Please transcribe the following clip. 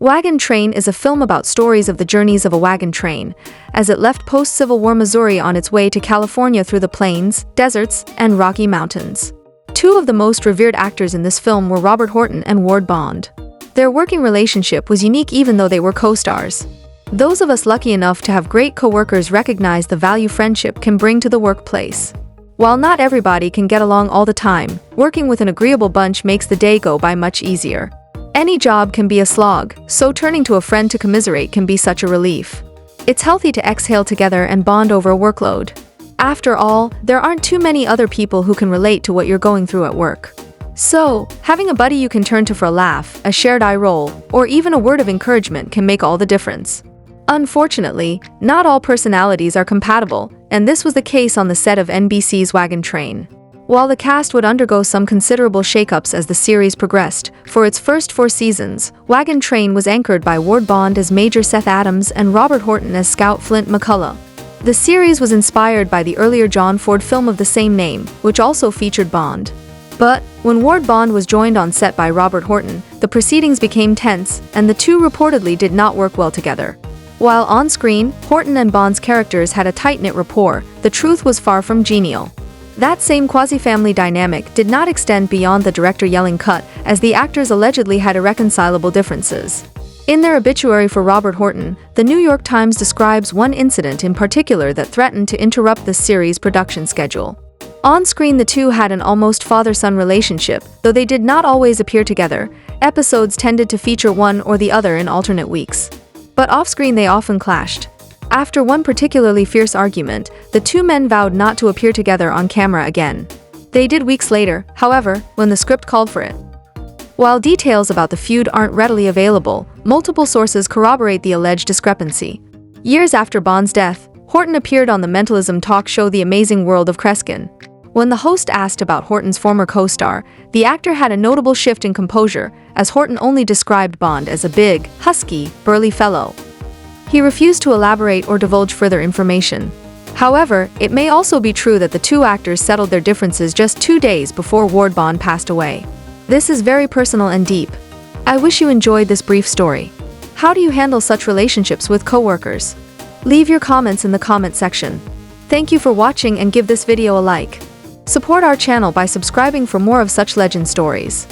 Wagon Train is a film about stories of the journeys of a wagon train, as it left post-Civil War Missouri on its way to California through the plains, deserts, and Rocky Mountains. Two of the most revered actors in this film were Robert Horton and Ward Bond. Their working relationship was unique even though they were co-stars. Those of us lucky enough to have great co-workers recognize the value friendship can bring to the workplace. While not everybody can get along all the time, working with an agreeable bunch makes the day go by much easier. Any job can be a slog, so turning to a friend to commiserate can be such a relief. It's healthy to exhale together and bond over a workload. After all, there aren't too many other people who can relate to what you're going through at work. So, having a buddy you can turn to for a laugh, a shared eye roll, or even a word of encouragement can make all the difference. Unfortunately, not all personalities are compatible, and this was the case on the set of NBC's Wagon Train. While the cast would undergo some considerable shakeups as the series progressed, for its first 4 seasons, Wagon Train was anchored by Ward Bond as Major Seth Adams and Robert Horton as Scout Flint McCullough. The series was inspired by the earlier John Ford film of the same name, which also featured Bond. But, when Ward Bond was joined on set by Robert Horton, the proceedings became tense, and the two reportedly did not work well together. While on-screen, Horton and Bond's characters had a tight-knit rapport, the truth was far from genial. That same quasi-family dynamic did not extend beyond the director yelling cut, as the actors allegedly had irreconcilable differences. In their obituary for Robert Horton, the New York Times describes one incident in particular that threatened to interrupt the series' production schedule. On-screen, the two had an almost father-son relationship, though they did not always appear together. Episodes tended to feature one or the other in alternate weeks. But off-screen they often clashed. After one particularly fierce argument, the two men vowed not to appear together on camera again. They did weeks later, however, when the script called for it. While details about the feud aren't readily available, multiple sources corroborate the alleged discrepancy. Years after Bond's death, Horton appeared on the mentalism talk show The Amazing World of Kreskin. When the host asked about Horton's former co-star, the actor had a notable shift in composure, as Horton only described Bond as a big, husky, burly fellow. He refused to elaborate or divulge further information. However, it may also be true that the two actors settled their differences just 2 days before Ward Bond passed away. This is very personal and deep. I wish you enjoyed this brief story. How do you handle such relationships with coworkers? Leave your comments in the comment section. Thank you for watching and give this video a like. Support our channel by subscribing for more of such legend stories.